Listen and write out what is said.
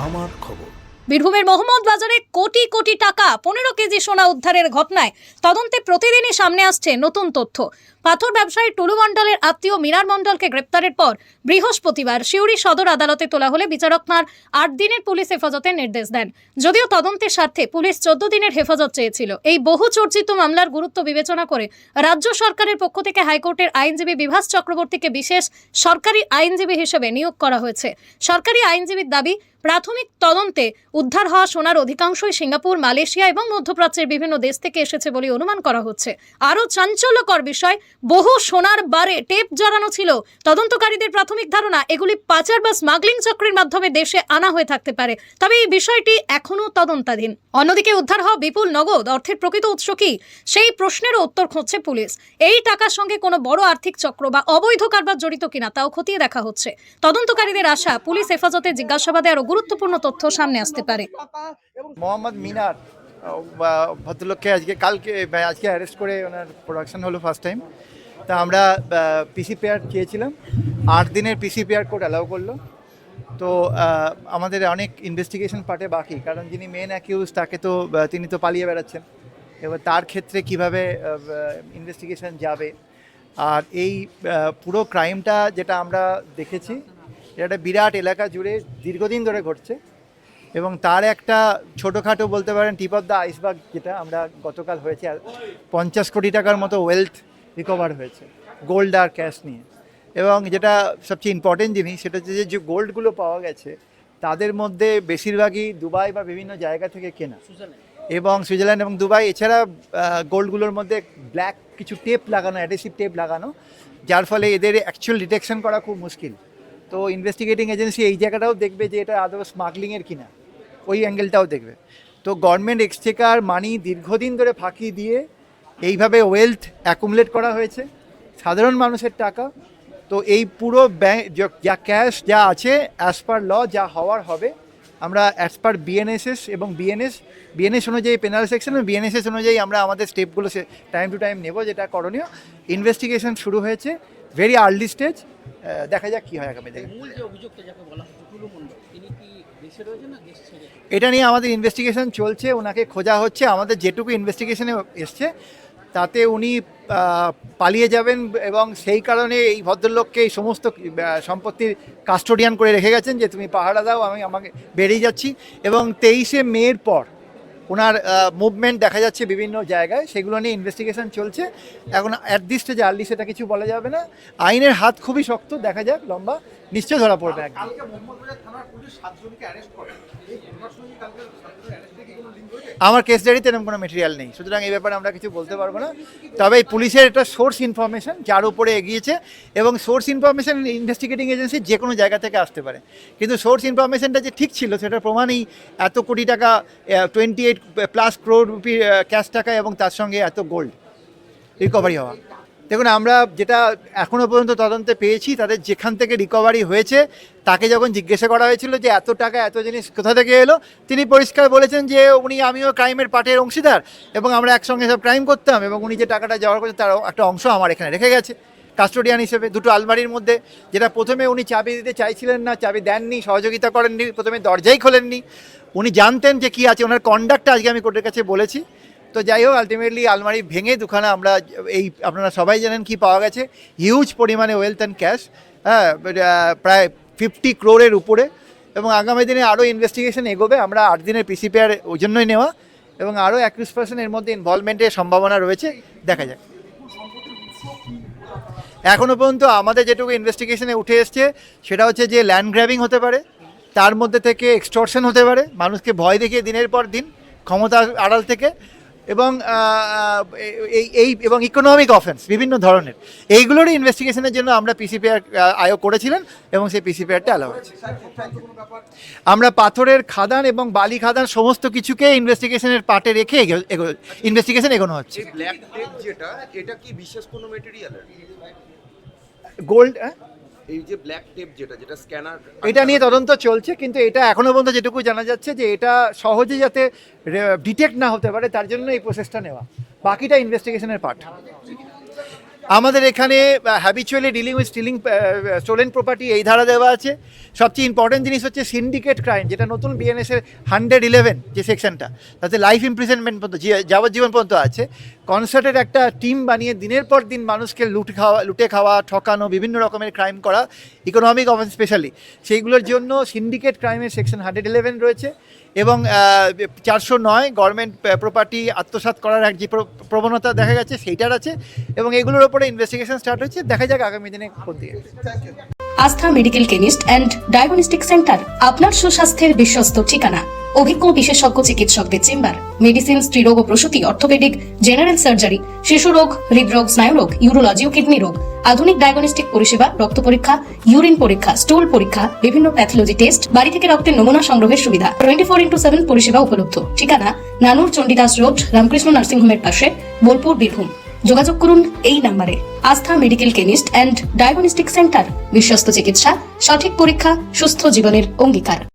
আমার খবর। বীরভূমের মোহাম্মদ বাজারে কোটি কোটি টাকা 15 কেজি সোনা উদ্ধারের ঘটনায় তদন্তে প্রতিদিনই সামনে আসছে নতুন তথ্য। পাথর ব্যবসায়ী টুলু মণ্ডলের আত্মীয় মীরার মণ্ডলকে গ্রেপ্তারের পর বৃহস্পতিবার সিউড়ি সদর আদালতে তোলা হলে বিচারক তাঁর 8 দিনের পুলিশ হেফাজতের নির্দেশ দেন। যদিও তদন্তের স্বার্থে পুলিশ 14 দিনের হেফাজত চেয়েছিল। এই বহু চর্চিত মামলার গুরুত্ব বিবেচনা করে রাজ্য সরকারের পক্ষ থেকে হাইকোর্টের আইনজীবী বিভাস চক্রবর্তীকে বিশেষ সরকারি আইনজীবী হিসেবে নিয়োগ করা হয়েছে। সরকারি আইনজীবীর দাবি, প্রাথমিক তদন্তে উদ্ধার হওয়া সোনার অধিকাংশই সিঙ্গাপুর, মালয়েশিয়া এবং মধ্যপ্রাচ্যের বিভিন্ন দেশ থেকে এসেছে বলে অনুমান করা হচ্ছে। আরও চাঞ্চল্যকর বিষয়, বহু সোনার বারে টেপ জড়ানো ছিল। তদন্তকারীদের প্রাথমিক ধারণা, এগুলি পাচার বা স্মাগলিং চক্রের মাধ্যমে দেশে আনা হয়ে থাকতে পারে। তবে এই বিষয়টি এখনও তদন্তাধীন। অন্যদিকে উদ্ধার হওয়া বিপুল নগদ অর্থের প্রকৃত উৎস কি, সেই প্রশ্নেরও উত্তর খুঁজছে পুলিশ। এই টাকার সঙ্গে কোনো বড় আর্থিক চক্র বা অবৈধ কারবার জড়িত কিনা তাও খতিয়ে দেখা হচ্ছে। তদন্তকারীদের আশা, পুলিশ হেফাজতে জিজ্ঞাসাবাদে আরও গুরুত্বপূর্ণ তথ্য সামনে আসতে পারে। মোহাম্মদ মিনার ভদ্রলোককে আজকে অ্যারেস্ট করে ওনার প্রোডাকশন হলো ফার্স্ট টাইম। তা আমরা পিসিপিআর চেয়েছিলাম, 8 দিনের পিসিপিআর কোর্ট অ্যালাউ করলো। তো আমাদের অনেক ইনভেস্টিগেশন পার্টে বাকি, কারণ যিনি মেন অ্যাকিউজ তাকে তো তিনি তো পালিয়ে বেড়াচ্ছেন। এবার তার ক্ষেত্রে কিভাবে ইনভেস্টিগেশন যাবে, আর এই পুরো ক্রাইমটা যেটা আমরা দেখেছি, এটা বিরাট এলাকা জুড়ে দীর্ঘদিন ধরে ঘটছে এবং তার একটা ছোটোখাটো বলতে পারেন টিপ অফ দ্য আইসবার্গ, যেটা আমরা গতকাল হয়েছে। 50 কোটি টাকার মতো ওয়েলথ রিকভার হয়েছে গোল্ড আর ক্যাশ নিয়ে। এবং যেটা সবচেয়ে ইম্পর্টেন্ট জিনিস, সেটা হচ্ছে যে গোল্ডগুলো পাওয়া গেছে তাদের মধ্যে বেশিরভাগই দুবাই বা বিভিন্ন জায়গা থেকে কেনা, এবং সুইজারল্যান্ড এবং দুবাই। এছাড়া গোল্ডগুলোর মধ্যে ব্ল্যাক কিছু টেপ লাগানো, অ্যাডহেসিভ টেপ লাগানো, যার ফলে এদের অ্যাকচুয়াল ডিটেকশন করা খুব মুশকিল। তো ইনভেস্টিগেটিং এজেন্সি এই জায়গাটাও দেখবে যে এটা আদৌ স্মাগলিংয়ের কিনা, ওই অ্যাঙ্গেলটাও দেখবে। তো গভর্নমেন্ট এক্সচেকার মানি দীর্ঘদিন ধরে ফাঁকি দিয়ে এইভাবে ওয়েলথ অ্যাকুমুলেট করা হয়েছে, সাধারণ মানুষের টাকা। তো এই পুরো ব্যাংক যা ক্যাশ যা আছে, অ্যাজ পার ল যা হওয়ার হবে, আমরা অ্যাজ পার বিএনএসএস এবং বিএনএস অনুযায়ী পেনাল সেকশন এবং বিএনএসএস অনুযায়ী আমরা আমাদের স্টেপগুলো টাইম টু টাইম নেব, যেটা করণীয়। ইনভেস্টিগেশন শুরু হয়েছে, ভেরি আর্লি স্টেজ। দেখা যাক কী হয় আগামী দিনে। এটা নিয়ে আমাদের ইনভেস্টিগেশন চলছে, ওনাকে খোঁজা হচ্ছে। আমাদের যেটুকু ইনভেস্টিগেশনে এসছে তাতে উনি পালিয়ে যাবেন, এবং সেই কারণে এই ভদ্রলোককে এই সমস্ত সম্পত্তির কাস্টোডিয়ান করে রেখে গেছেন যে তুমি পাহারা দাও, আমাকে বেরিয়ে যাচ্ছি। এবং 23শে মের পর ওনার মুভমেন্ট দেখা যাচ্ছে বিভিন্ন জায়গায়, সেগুলো নিয়ে ইনভেস্টিগেশন চলছে। এখন অ্যাট দিস স্টেজে আর্লি সেটা কিছু বলা যাবে না। আইনের হাত খুবই শক্ত, দেখা যাক, লম্বা, নিশ্চয় ধরা পড়বে একদম। আমার কেস ডায়েরিতে এরকম কোনো মেটেরিয়াল নেই, সুতরাং এই ব্যাপারে আমরা কিছু বলতে পারবো না। তবে পুলিশের এটা সোর্স ইনফরমেশন যার উপরে এগিয়েছে, এবং সোর্স ইনফরমেশন ইনভেস্টিগেটিং এজেন্সি যে কোনো জায়গা থেকে আসতে পারে, কিন্তু সোর্স ইনফরমেশনটা যে ঠিক ছিল সেটার প্রমাণই এত কোটি টাকা, 28+ crore রুপি ক্যাশ টাকা, এবং তার সঙ্গে এত গোল্ড রিকভারি হওয়া। দেখুন, আমরা যেটা এখনও পর্যন্ত তদন্তে পেয়েছি, তাদের যেখান থেকে রিকভারি হয়েছে তাকে যখন জিজ্ঞাসা করা হয়েছিল যে এত টাকা এত জিনিস কোথা থেকে এলো, তিনি পরিষ্কার বলেছেন যে আমিও ক্রাইমের পার্টের অংশীদার, এবং আমরা একসঙ্গে সব ক্রাইম করতাম, এবং উনি যে টাকাটা জোগাড় করছেন তার একটা অংশ আমার এখানে রেখে গেছে কাস্টোডিয়ান হিসেবে, দুটো আলমারির মধ্যে। যেটা প্রথমে উনি চাবি দিতে চাইছিলেন না, চাবি দেননি, সহযোগিতা করেননি, প্রথমে দরজাই খোলেননি। উনি জানতেন যে কী আছে, ওনার কন্ডাক্টটা আজকে আমি কোর্টের কাছে বলেছি। তো যাই হোক, আলটিমেটলি আলমারি ভেঙে দুখানা আমরা আপনারা সবাই জানেন কি পাওয়া গেছে, হিউজ পরিমাণে ওয়েলথ অ্যান্ড ক্যাশ, প্রায় 50 crore উপরে। এবং আগামী দিনে আরও ইনভেস্টিগেশন এগোবে। আমরা 8 দিনের পিসিপিআর ওই জন্যই নেওয়া, এবং আরও 21% এর মধ্যে ইনভলভমেন্টের সম্ভাবনা রয়েছে, দেখা যাক। এখনও পর্যন্ত আমাদের যেটুকু ইনভেস্টিগেশনে উঠে এসছে সেটা হচ্ছে যে ল্যান্ড গ্র্যাবিং হতে পারে, তার মধ্যে থেকে এক্সটর্শন হতে পারে, মানুষকে ভয় দেখিয়ে দিনের পর দিন ক্ষমতার আড়াল থেকে, এবং এবং ইকোনমিক অফেন্স বিভিন্ন ধরনের, এইগুলোরই ইনভেস্টিগেশনের জন্য আমরা পিসিপিআর আয়োগ করেছিলেন, এবং সেই পিসিপিআরটা অ্যালাউ হয়েছে। আমরা পাথরের খাদান এবং বালি খাদান সমস্ত কিছুকে ইনভেস্টিগেশনের পার্টে রেখে ইনভেস্টিগেশন এগোনো হচ্ছে। ব্ল্যাক টেপ যেটা, এটা কি বিশেষ কোনো ম্যাটেরিয়ালের? গোল্ড, এই যে ব্ল্যাক টেপ যেটা স্ক্যানার, এটা নিয়ে তদন্ত চলছে, কিন্তু এটা এখনো পর্যন্ত যেটুকু জানা যাচ্ছে যে এটা সহজে যাতে ডিটেক্ট না হতে পারে তার জন্য এই প্রসেসটা নেওয়া, বাকিটা ইনভেস্টিগেশনের পার্ট। আমাদের এখানে habitually dealing with stolen property এই ধারা দেওয়া আছে। সবচেয়ে ইম্পর্টেন্ট জিনিস হচ্ছে সিন্ডিকেট ক্রাইম, যেটা নতুন বিএনএস এর 111 যে সেকশনটা, তাতে লাইফ ইমপ্রিজনমেন্ট পর্যন্ত যাবজ্জীবন পর্যন্ত আছে। কনসার্টের একটা টিম বানিয়ে দিনের পর দিন মানুষকে লুটে খাওয়া, ঠকানো, বিভিন্ন রকমের ক্রাইম করা, ইকোনমিক অফেন্স স্পেশালি, সেইগুলোর জন্য সিন্ডিকেট ক্রাইমের সেকশন 111 রয়েছে। এবং 409 গভর্নমেন্ট প্রপার্টি আত্মসাৎ করার এক যে প্রবণতা দেখা গেছে সেইটার আছে। এবং এগুলোর ওপরে ইনভেস্টিগেশন স্টার্ট হচ্ছে, দেখা যাক আগামী দিনে কোন দিকে। আস্থা medical chemist and diagnostic centre, আপনার সুস্বাস্থ্যের বিশ্বস্ত ঠিকানা। অভিজ্ঞ বিশেষজ্ঞ চিকিৎসকদের চেম্বার, মেডিসিন, স্ত্রীরোগ ও প্রসূতি, অর্থোপেডিক, জেনারেল সার্জারি, শিশু রোগ, হৃদরোগ, স্নায়ুরোগ, ইউরোলজি ও কিডনি রোগ, আধুনিক ডায়াগনস্টিক পরিষেবা, রক্ত পরীক্ষা, ইউরিন পরীক্ষা, স্টুল পরীক্ষা, বিভিন্ন প্যাথোলজি টেস্ট, বাড়ি থেকে রক্তের নমুনা সংগ্রহের সুবিধা, 24x7 পরিষেবা উপলব্ধ। ঠিকানা নানুর চণ্ডীদাস রোড, রামকৃষ্ণ নার্সিং হোমের পাশে, বোলপুর, বীরভূম। যোগাযোগ করুন এই নম্বরে। আস্থা medical chemist and diagnostic centre, বিশ্বস্ত চিকিৎসা, সঠিক পরীক্ষা, সুস্থ জীবনের অঙ্গীকার।